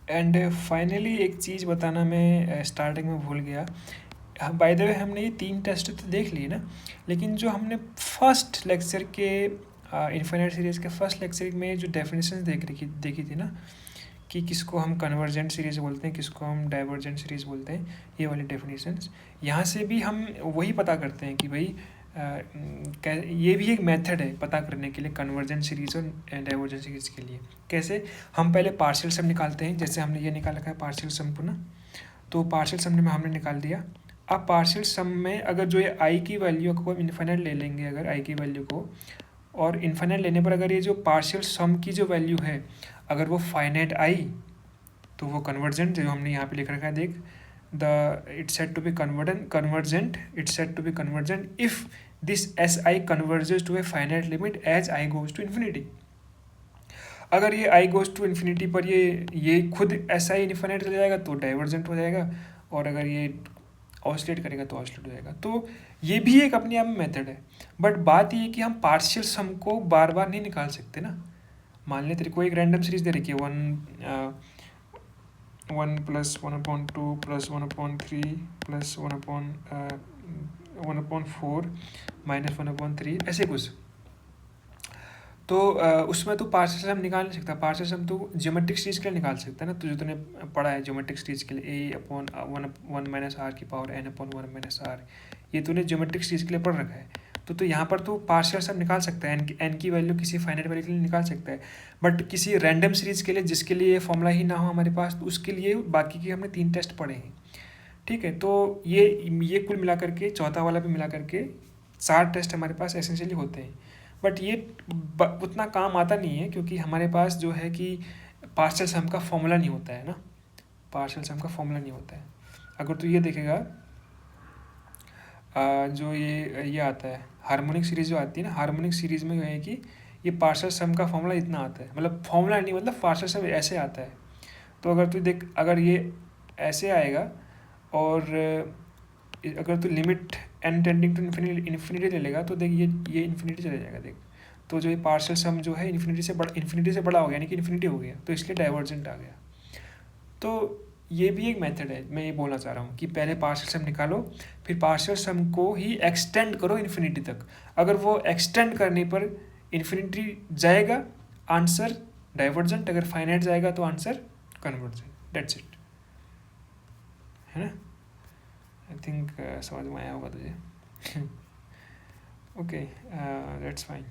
And finally एक चीज़ बताना मैं स्टार्टिंग में भूल गया। बाय द वे हमने ये 3 टेस्ट तो देख लिए ना, लेकिन जो हमने फर्स्ट लेक्चर के इन्फिनिट सीरीज़ के फर्स्ट लेक्चर में जो डेफिनेशन देखी थी ना, कि किसको हम कन्वर्जेंट सीरीज़ बोलते हैं, किसको हम डाइवर्जेंट सीरीज़ बोलते हैं, ये वाली डेफिनेशंस यहाँ से भी हम वही पता करते हैं कि भाई ये भी एक मेथड है पता करने के लिए कन्वर्जेंट सीरीज़ और डाइवर्जेंट सीरीज़ के लिए। कैसे? हम पहले पार्शियल सम निकालते हैं, जैसे हमने ये निकाल रखा है पार्शियल सम को ना, तो पार्शियल सम में हमने निकाल दिया। अब पार्शियल सम में अगर जो ये आई की वैल्यू को इन्फिनिट ले लेंगे, अगर आई की वैल्यू को, और इन्फिनिट लेने पर अगर ये जो पार्शियल सम की जो वैल्यू है अगर वो फाइनाइट आई तो वो कन्वर्जेंट, जो हमने यहाँ पे लिख रखा है देख, the it's said to be convergent it's said to be convergent if this s i converges to a finite limit as i goes to infinity. अगर ये आई गोज टू इन्फिनिटी पर ये खुद एस आई इन्फिनिट चला जाएगा तो divergent हो जाएगा, और अगर ये ऑसिलेट करेगा तो ऑसिलेट हो जाएगा। तो ये भी एक अपने आप में मेथड है, बट बात ये है कि हम पार्शियल सम को बार बार नहीं निकाल सकते ना। मान ले तेरे को एक रैंडम सीरीज दे रखी है 1 प्लस 1/2 प्लस 1/3 प्लस 1/4 माइनस 1/3 ऐसे कुछ, तो उसमें तो पार्शियल सम निकाल नहीं सकता। पार्शियल सम तो ज्योमेट्रिक सीरीज के लिए निकाल सकता है ना, तो जो तूने पढ़ा है ज्योमेट्रिक सीरीज के लिए a/1 माइनस आर की पावर n/1 माइनस आर, ये तूने ज्योमेट्रिक सीरीज के लिए पढ़ रखा है। तो यहाँ पर तो पार्शियल सम निकाल सकता है, एन की वैल्यू किसी फाइनाइट वैल्यू के लिए निकाल सकता है, बट किसी रैंडम सीरीज के लिए जिसके लिए ये फॉर्मूला ही ना हो हमारे पास, तो उसके लिए बाकी के हमने 3 टेस्ट पढ़े हैं। ठीक है, तो ये कुल मिला करके, चौथा वाला भी मिला करके 4 टेस्ट हमारे पास एसेंशियली होते हैं। बट ये उतना काम आता नहीं है, क्योंकि हमारे पास जो है कि पार्शियल सम का फॉर्मूला नहीं होता है ना, पार्शियल सम का फॉर्मूला नहीं होता है। अगर तो ये देखेगा जो ये आता है हार्मोनिक सीरीज जो आती है ना, हार्मोनिक सीरीज में है कि ये पार्शियल सम का फॉर्मूला इतना आता है, मतलब फॉर्मूला नहीं, मतलब पार्शियल सम ऐसे आता है। तो अगर तू देख, अगर ये ऐसे आएगा और अगर तू limit n tending to infinity ले लेगा, तो देख ये इन्फिनिटी चले जाएगा देख। तो जो ये पार्शियल सम जो है इन्फिनिटी से बड़ा हो गया, यानी कि इन्फिनिटी हो गया, तो इसलिए डाइवर्जेंट आ गया। तो ये भी एक मेथड है, मैं ये बोलना चाह रहा हूँ कि पहले पार्शियल सम निकालो, फिर पार्शियल सम को ही एक्सटेंड करो इन्फिनिटी तक। अगर वो एक्सटेंड करने पर इन्फिनिटी जाएगा, आंसर डाइवर्जेंट, अगर फाइनाइट जाएगा तो आंसर कन्वर्जेंट। दैट्स इट, है ना? आई थिंक समझ में आया होगा तुझे। Okay, that's fine.